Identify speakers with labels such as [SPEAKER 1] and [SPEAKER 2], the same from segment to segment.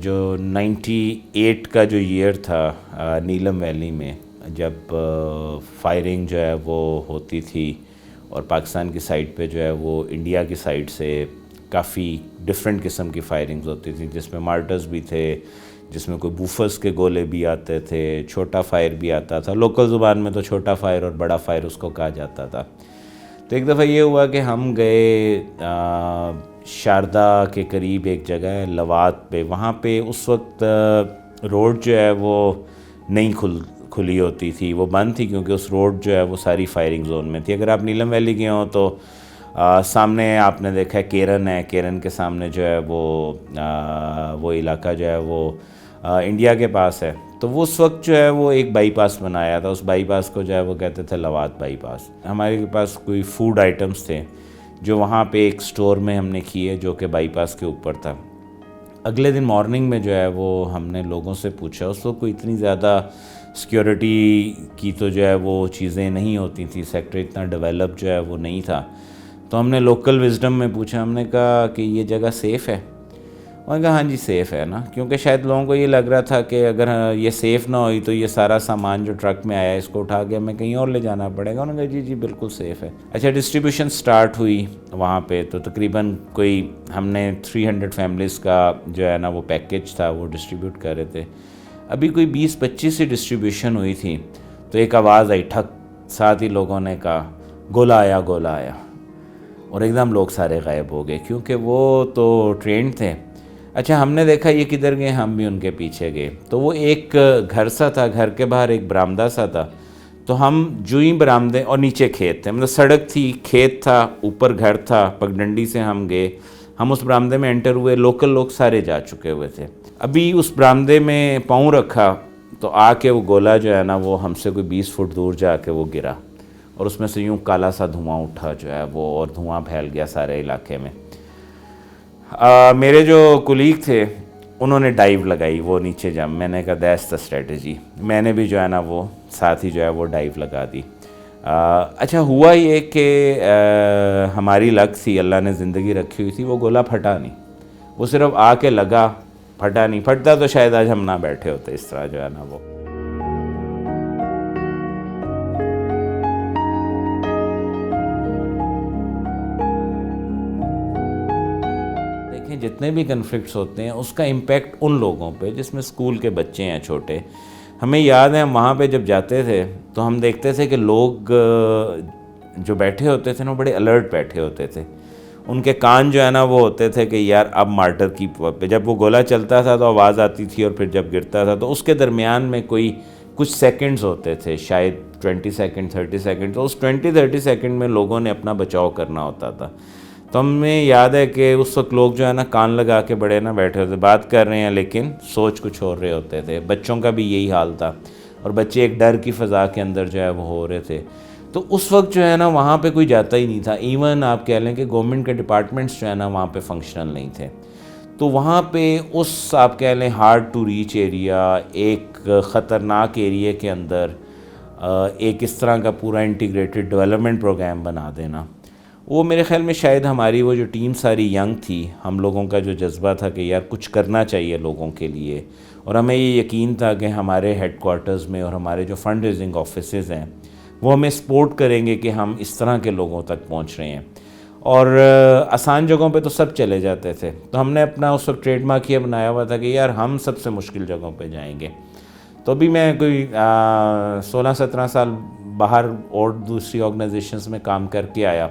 [SPEAKER 1] جو 98 کا جو ایئر تھا نیلم ویلی میں، جب فائرنگ جو ہے وہ ہوتی تھی اور پاکستان کی سائڈ پہ جو ہے وہ انڈیا کی سائڈ سے کافی ڈفرینٹ قسم کی فائرنگز ہوتی تھیں، جس میں مارٹرز بھی تھے، جس میں کوئی بوفرز کے گولے بھی آتے تھے، چھوٹا فائر بھی آتا تھا، لوکل زبان میں تو چھوٹا فائر اور بڑا فائر اس کو کہا جاتا تھا۔ تو ایک دفعہ یہ ہوا کہ ہم گئے شاردا کے قریب ایک جگہ ہے لوات پہ، وہاں پہ اس وقت روڈ جو ہے وہ نہیں کھلی ہوتی تھی، وہ بند تھی، کیونکہ اس روڈ جو ہے وہ ساری فائرنگ زون میں تھی۔ اگر آپ نیلم ویلی گئے ہوں تو سامنے آپ نے دیکھا ہے کیرن ہے، کیرن کے سامنے جو ہے وہ علاقہ جو ہے وہ انڈیا کے پاس ہے، تو وہ اس وقت جو ہے وہ ایک بائی پاس بنایا تھا، اس بائی پاس کو جو ہے وہ کہتے تھے لوات بائی پاس۔ ہمارے پاس کوئی فوڈ آئٹمز تھے جو وہاں پہ ایک سٹور میں ہم نے کیے، جو کہ بائی پاس کے اوپر تھا۔ اگلے دن مارننگ میں جو ہے وہ ہم نے لوگوں سے پوچھا، اس وقت کوئی اتنی زیادہ سیکیورٹی کی تو جو ہے وہ چیزیں نہیں ہوتی تھیں، سیکٹر اتنا ڈیولپ جو ہے وہ نہیں تھا، تو ہم نے لوکل وزڈم میں پوچھا، ہم نے کہا کہ یہ جگہ سیف ہے؟ انہوں نے کہا ہاں جی سیف ہے نا، کیونکہ شاید لوگوں کو یہ لگ رہا تھا کہ اگر یہ سیف نہ ہوئی تو یہ سارا سامان جو ٹرک میں آیا ہے اس کو اٹھا کے ہمیں کہیں اور لے جانا پڑے گا۔ انہوں نے کہا جی بالکل سیف ہے۔ اچھا، ڈسٹریبیوشن سٹارٹ ہوئی وہاں پہ، تو تقریباً کوئی ہم نے 300 فیملیز کا جو ہے نا وہ پیکیج تھا وہ ڈسٹریبیوٹ کر رہے تھے۔ ابھی کوئی 20-25 سے ڈسٹریبیوشن ہوئی تھی تو ایک آواز آئی ٹھک، ساتھ ہی لوگوں نے کہا گولا آیا گولا آیا، اور ایک دم لوگ سارے غائب ہو گئے، کیونکہ وہ تو ٹرینڈ تھے۔ اچھا، ہم نے دیکھا یہ کدھر گئے، ہم بھی ان کے پیچھے گئے، تو وہ ایک گھر سا تھا، گھر کے باہر ایک برآمدہ سا تھا، تو ہم جو ہی برآمدے، اور نیچے کھیت تھے، مطلب سڑک تھی، کھیت تھا، اوپر گھر تھا، پگڈنڈی سے ہم گئے، ہم اس برآمدے میں انٹر ہوئے، لوکل لوگ سارے جا چکے ہوئے تھے۔ ابھی اس برآمدے میں پاؤں رکھا تو آ کے وہ گولا جو ہے نا وہ ہم سے کوئی 20 فٹ دور جا کے وہ گرا، اور اس میں سے یوں کالا سا دھواں اٹھا جو ہے وہ، اور دھواں پھیل گیا سارے علاقے میں۔ میرے جو کولیگ تھے انہوں نے ڈائیو لگائی وہ نیچے جم، میں نے کہا دیٹس دا اسٹریٹجی، میں نے بھی جو ہے نا وہ ساتھ ہی جو ہے وہ ڈائیو لگا دی۔ اچھا، ہوا یہ کہ ہماری لک تھی، اللہ نے زندگی رکھی ہوئی تھی، وہ گولا پھٹا نہیں، وہ صرف آ کے لگا، پھٹا نہیں، پھٹتا تو شاید آج ہم نہ بیٹھے ہوتے اس طرح جو ہے نا وہ۔ جتنے بھی کنفلکٹس ہوتے ہیں اس کا امپیکٹ ان لوگوں پہ جس میں اسکول کے بچے ہیں چھوٹے۔ ہمیں یاد ہے ہم وہاں پہ جب جاتے تھے تو ہم دیکھتے تھے کہ لوگ جو بیٹھے ہوتے تھے نا بڑے الرٹ بیٹھے ہوتے تھے، ان کے کان جو ہے نا وہ ہوتے تھے کہ یار اب مارٹر کی پہ جب وہ گولا چلتا تھا تو آواز آتی تھی، اور پھر جب گرتا تھا تو اس کے درمیان میں کوئی کچھ سیکنڈز ہوتے تھے، شاید 20 سیکنڈ 30 سیکنڈ، تو اس 20-30 سیکنڈ میں لوگوں نے اپنا بچاؤ کرنا ہوتا تھا۔ تو ہمیں یاد ہے کہ اس وقت لوگ جو ہے نا کان لگا کے بڑے نا بیٹھے ہوتے، بات کر رہے ہیں لیکن سوچ کچھ ہو رہے ہوتے تھے۔ بچوں کا بھی یہی حال تھا، اور بچے ایک ڈر کی فضا کے اندر جو ہے وہ ہو رہے تھے۔ تو اس وقت جو ہے نا وہاں پہ کوئی جاتا ہی نہیں تھا، ایون آپ کہہ لیں کہ گورنمنٹ کے ڈپارٹمنٹس جو ہے نا وہاں پہ فنکشنل نہیں تھے۔ تو وہاں پہ اس آپ کہہ لیں ہارڈ ٹو ریچ ایریا، ایک خطرناک ایریے کے اندر ایک اس طرح کا پورا انٹیگریٹڈ ڈیولپمنٹ پروگرام بنا دینا، وہ میرے خیال میں شاید ہماری وہ جو ٹیم ساری ینگ تھی، ہم لوگوں کا جو جذبہ تھا کہ یار کچھ کرنا چاہیے لوگوں کے لیے، اور ہمیں یہ یقین تھا کہ ہمارے ہیڈ کوارٹرز میں اور ہمارے جو فنڈ ریزنگ آفیسز ہیں وہ ہمیں سپورٹ کریں گے کہ ہم اس طرح کے لوگوں تک پہنچ رہے ہیں۔ اور آسان جگہوں پہ تو سب چلے جاتے تھے، تو ہم نے اپنا اس وقت ٹریڈ مارک یہ بنایا ہوا تھا کہ یار ہم سب سے مشکل جگہوں پہ جائیں گے۔ تو ابھی میں کوئی 16-17 سال باہر اور دوسری آرگنائزیشنز میں کام کر کے آیا،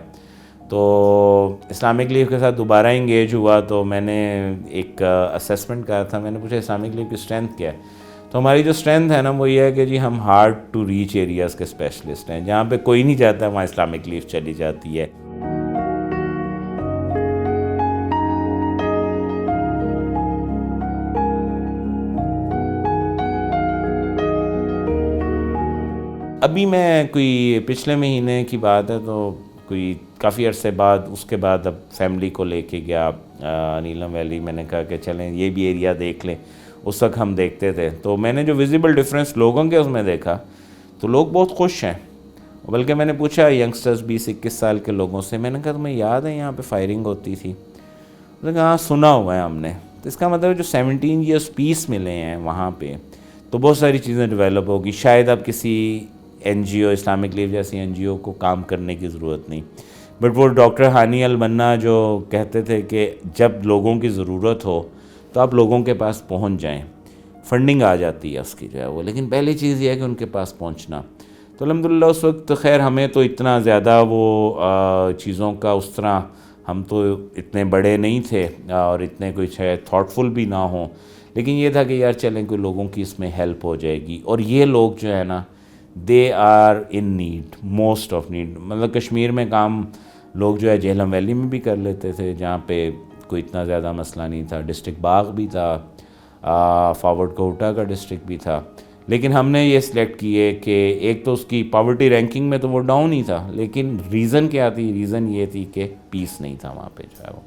[SPEAKER 1] تو اسلامک لیگ کے ساتھ دوبارہ انگیج ہوا، تو میں نے ایک اسیسمنٹ کیا تھا، میں نے پوچھا اسلامک لیگ کی اسٹرینتھ کیا ہے؟ تو ہماری جو اسٹرینتھ ہے نا وہ یہ ہے کہ جی ہم ہارڈ ٹو ریچ ایریاز کے اسپیشلسٹ ہیں، جہاں پہ کوئی نہیں جاتا وہاں اسلامک لیگ چلی جاتی ہے۔ ابھی میں کوئی پچھلے مہینے کی بات ہے تو کوئی کافی عرصے بعد اس کے بعد اب فیملی کو لے کے گیا نیلم ویلی، میں نے کہا کہ چلیں یہ بھی ایریا دیکھ لیں۔ اس وقت ہم دیکھتے تھے تو میں نے جو ویزیبل ڈفرینس لوگوں کے اس میں دیکھا تو لوگ بہت خوش ہیں، بلکہ میں نے پوچھا ینگسٹرز 20-21 سال کے لوگوں سے، میں نے کہا تمہیں یاد ہے یہاں پہ فائرنگ ہوتی تھی؟ انہوں نے کہا ہاں سنا ہوا ہے ہم نے، تو اس کا مطلب جو 17 ایئرس پیس ملے ہیں وہاں پہ تو بہت ساری چیزیں ڈیولپ ہوگی. شاید اب کسی این جی او اسلامک لیو جیسی این جی او کو کام کرنے کی ضرورت نہیں. بٹ وہ ڈاکٹر ہانی البنا جو کہتے تھے کہ جب لوگوں کی ضرورت ہو تو آپ لوگوں کے پاس پہنچ جائیں, فنڈنگ آ جاتی ہے اس کی جو ہے وہ, لیکن پہلی چیز یہ ہے کہ ان کے پاس پہنچنا. تو الحمدللہ اس وقت خیر ہمیں تو اتنا زیادہ وہ چیزوں کا اس طرح ہم تو اتنے بڑے نہیں تھے اور اتنے کوئی شاید تھاٹفل بھی نہ ہوں, لیکن یہ تھا کہ یار چلیں کوئی لوگوں کی اس میں ہیلپ ہو جائے گی. اور یہ لوگ جو ہے نا they are in need, most of need. مطلب کشمیر میں کام لوگ جو ہے جہلم ویلی میں بھی کر لیتے تھے جہاں پہ کوئی اتنا زیادہ مسئلہ نہیں تھا, ڈسٹرکٹ باغ بھی تھا, فارورڈ کوٹا کا ڈسٹرکٹ بھی تھا. لیکن ہم نے یہ سلیکٹ کیے کہ ایک تو اس کی پاورٹی رینکنگ میں تو وہ ڈاؤن ہی تھا, لیکن ریزن کیا تھی, ریزن یہ تھی کہ پیس نہیں تھا وہاں پہ جو ہے وہ.